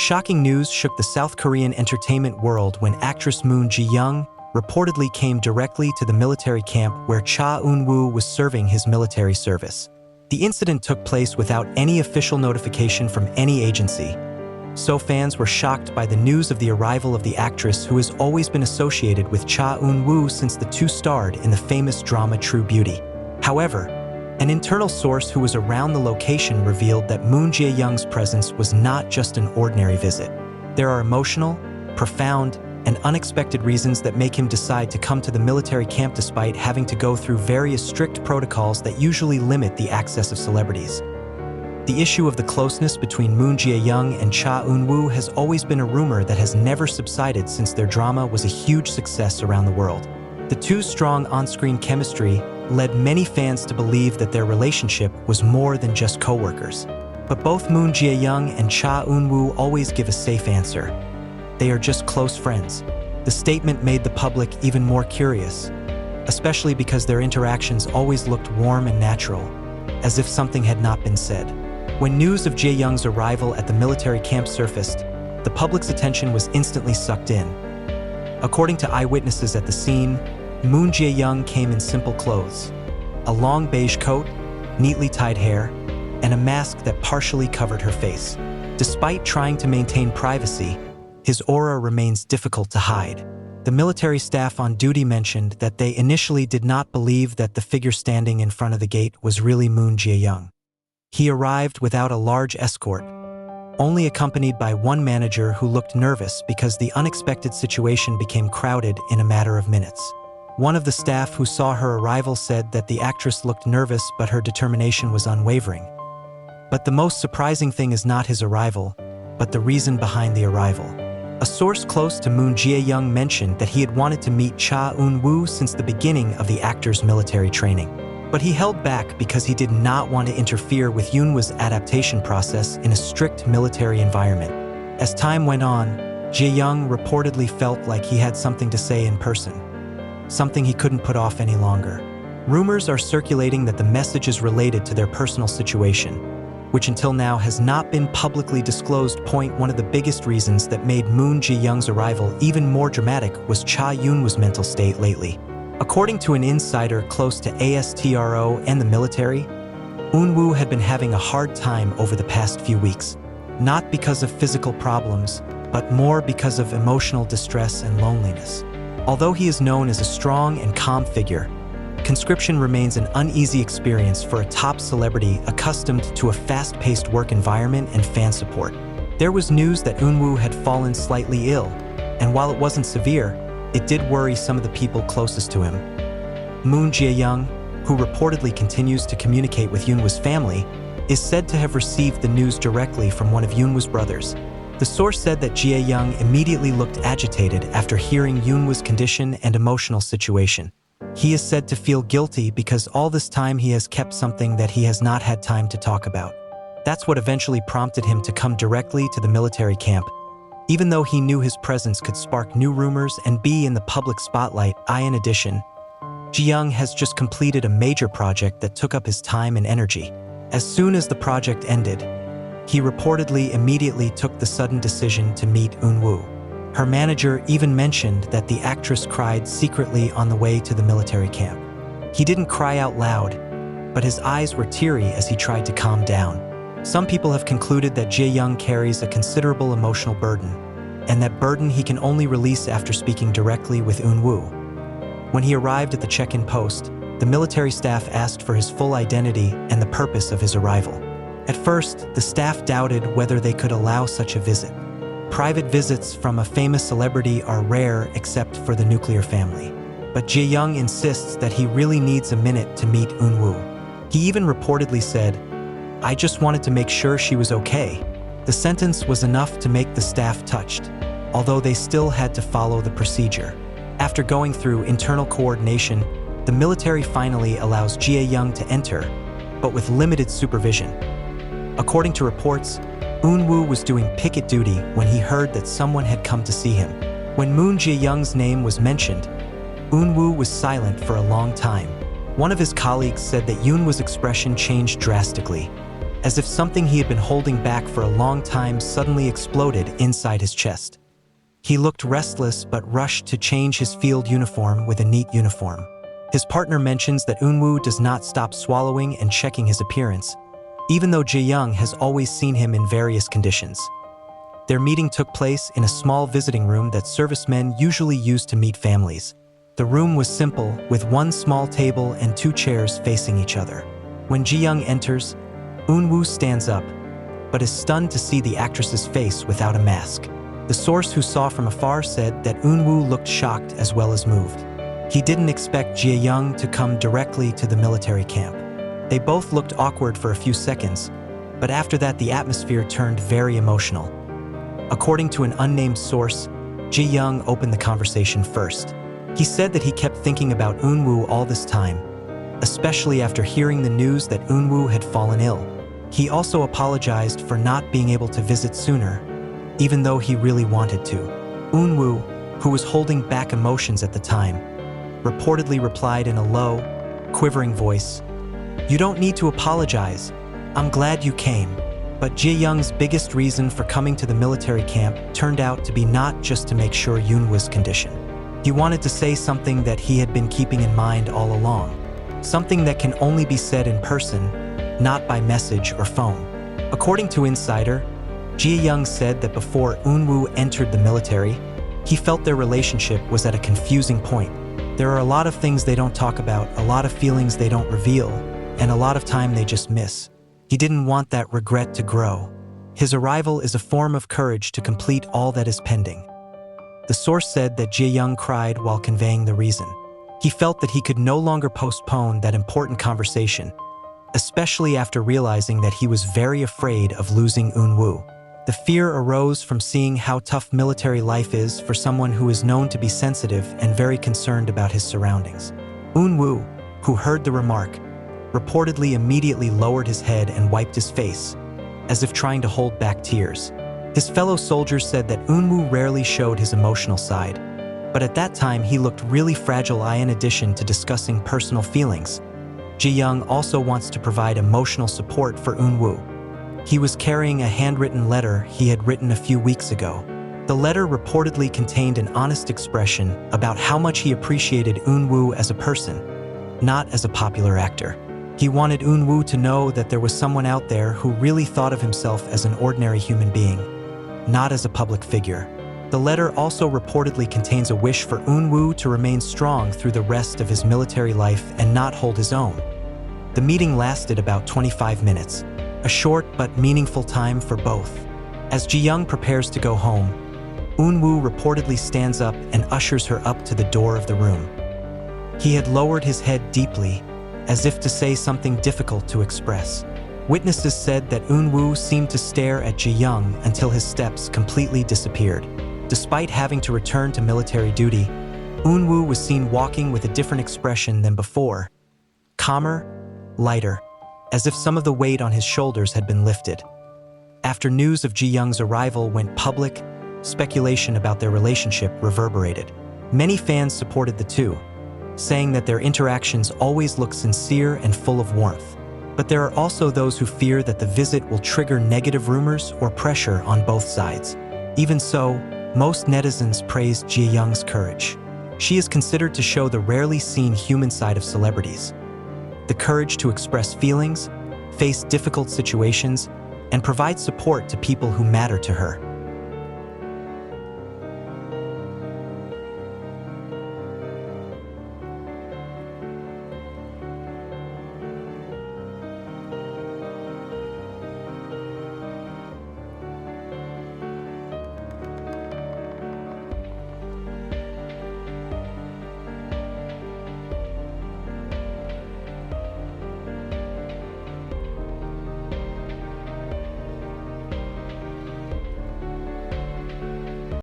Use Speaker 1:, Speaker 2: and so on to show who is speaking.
Speaker 1: Shocking news shook the South Korean entertainment world when actress Moon Ji-young reportedly came directly to the military camp where Cha Eunwoo was serving his military service. The incident took place without any official notification from any agency, so fans were shocked by the news of the arrival of the actress who has always been associated with Cha Eunwoo since the two starred in the famous drama True Beauty. However, an internal source who was around the location revealed that Moon Jae-young's presence was not just an ordinary visit. There are emotional, profound, and unexpected reasons that make him decide to come to the military camp despite having to go through various strict protocols that usually limit the access of celebrities. The issue of the closeness between Moon Jae-young and Cha Eunwoo has always been a rumor that has never subsided since their drama was a huge success around the world. The two's strong on-screen chemistry led many fans to believe that their relationship was more than just co-workers. But both Moon Jae-young and Cha Eunwoo always give a safe answer. They are just close friends. The statement made the public even more curious, especially because their interactions always looked warm and natural, as if something had not been said. When news of Jae-young's arrival at the military camp surfaced, the public's attention was instantly sucked in. According to eyewitnesses at the scene, Moon Jae-young came in simple clothes, a long beige coat, neatly tied hair, and a mask that partially covered her face. Despite trying to maintain privacy, his aura remains difficult to hide. The military staff on duty mentioned that they initially did not believe that the figure standing in front of the gate was really Moon Jae-young. He arrived without a large escort, only accompanied by one manager who looked nervous because the unexpected situation became crowded in a matter of minutes. One of the staff who saw her arrival said that the actress looked nervous but her determination was unwavering. But the most surprising thing is not his arrival, but the reason behind the arrival. A source close to Moon Jae-young mentioned that he had wanted to meet Cha Eunwoo since the beginning of the actor's military training. But he held back because he did not want to interfere with Eunwoo's adaptation process in a strict military environment. As time went on, Jae-young reportedly felt like he had something to say in person, something he couldn't put off any longer. Rumors are circulating that the message is related to their personal situation, which until now has not been publicly disclosed. One of the biggest reasons that made Moon Jae-young's arrival even more dramatic was Cha Eunwoo's mental state lately. According to an insider close to ASTRO and the military, Eunwoo had been having a hard time over the past few weeks, not because of physical problems, but more because of emotional distress and loneliness. Although he is known as a strong and calm figure, conscription remains an uneasy experience for a top celebrity accustomed to a fast-paced work environment and fan support. There was news that Eunwoo had fallen slightly ill, and while it wasn't severe, it did worry some of the people closest to him. Moon Jae-young, who reportedly continues to communicate with Eunwoo's family, is said to have received the news directly from one of Eunwoo's brothers. The source said that Jae-young immediately looked agitated after hearing Eunwoo's condition and emotional situation. He is said to feel guilty because all this time he has kept something that he has not had time to talk about. That's what eventually prompted him to come directly to the military camp, even though he knew his presence could spark new rumors and be in the public spotlight. In addition, Jae-young has just completed a major project that took up his time and energy. As soon as the project ended, he reportedly immediately took the sudden decision to meet Eunwoo. Her manager even mentioned that the actress cried secretly on the way to the military camp. He didn't cry out loud, but his eyes were teary as he tried to calm down. Some people have concluded that Jae-young carries a considerable emotional burden, and that burden he can only release after speaking directly with Eunwoo. When he arrived at the check-in post, the military staff asked for his full identity and the purpose of his arrival. At first, the staff doubted whether they could allow such a visit. Private visits from a famous celebrity are rare except for the nuclear family. But Jae-young insists that he really needs a minute to meet Eunwoo. He even reportedly said, "I just wanted to make sure she was okay." The sentence was enough to make the staff touched, although they still had to follow the procedure. After going through internal coordination, the military finally allows Jae-young to enter, but with limited supervision. According to reports, Eunwoo was doing picket duty when he heard that someone had come to see him. When Moon Jae-young's name was mentioned, Eunwoo was silent for a long time. One of his colleagues said that Eunwoo's expression changed drastically. as if something he had been holding back for a long time suddenly exploded inside his chest. He looked restless but rushed to change his field uniform with a neat uniform. His partner mentions that Eunwoo does not stop swallowing and checking his appearance, even though Ji-young has always seen him in various conditions. Their meeting took place in a small visiting room that servicemen usually use to meet families. The room was simple, with one small table and 2 chairs facing each other. When Ji-young enters, Eunwoo stands up, but is stunned to see the actress's face without a mask. The source who saw from afar said that Eunwoo looked shocked as well as moved. He didn't expect Ji-young to come directly to the military camp. They both looked awkward for a few seconds, but after that the atmosphere turned very emotional. According to an unnamed source, Ji-young opened the conversation first. He said that he kept thinking about Eunwoo all this time, especially after hearing the news that Eunwoo had fallen ill. He also apologized for not being able to visit sooner, even though he really wanted to. Eunwoo, who was holding back emotions at the time, reportedly replied in a low, quivering voice, "You don't need to apologize. I'm glad you came." But Ji-young's biggest reason for coming to the military camp turned out to be not just to make sure Eunwoo's condition. He wanted to say something that he had been keeping in mind all along, something that can only be said in person, not by message or phone. According to Insider, Ji-young said that before Eunwoo entered the military, he felt their relationship was at a confusing point. There are a lot of things they don't talk about, a lot of feelings they don't reveal, and a lot of time they just miss. He didn't want that regret to grow. His arrival is a form of courage to complete all that is pending. The source said that Ji-young cried while conveying the reason. He felt that he could no longer postpone that important conversation, especially after realizing that he was very afraid of losing Eunwoo. The fear arose from seeing how tough military life is for someone who is known to be sensitive and very concerned about his surroundings. Eunwoo, who heard the remark, reportedly immediately lowered his head and wiped his face, as if trying to hold back tears. His fellow soldiers said that Eunwoo rarely showed his emotional side, but at that time he looked really fragile. In addition to discussing personal feelings, Ji-young also wants to provide emotional support for Eunwoo. He was carrying a handwritten letter he had written a few weeks ago. The letter reportedly contained an honest expression about how much he appreciated Eunwoo as a person, not as a popular actor. He wanted Eunwoo to know that there was someone out there who really thought of himself as an ordinary human being, not as a public figure. The letter also reportedly contains a wish for Eunwoo to remain strong through the rest of his military life and not hold his own. The meeting lasted about 25 minutes, a short but meaningful time for both. As Ji-young prepares to go home, Eunwoo reportedly stands up and ushers her up to the door of the room. He had lowered his head deeply, as if to say something difficult to express. Witnesses said that Eunwoo seemed to stare at Ji-young until his steps completely disappeared. Despite having to return to military duty, Eunwoo was seen walking with a different expression than before, calmer, lighter, as if some of the weight on his shoulders had been lifted. After news of Ji-young's arrival went public, speculation about their relationship reverberated. Many fans supported the two, saying that their interactions always look sincere and full of warmth. But there are also those who fear that the visit will trigger negative rumors or pressure on both sides. Even so, most netizens praised Ji-young's courage. She is considered to show the rarely seen human side of celebrities: the courage to express feelings, face difficult situations, and provide support to people who matter to her.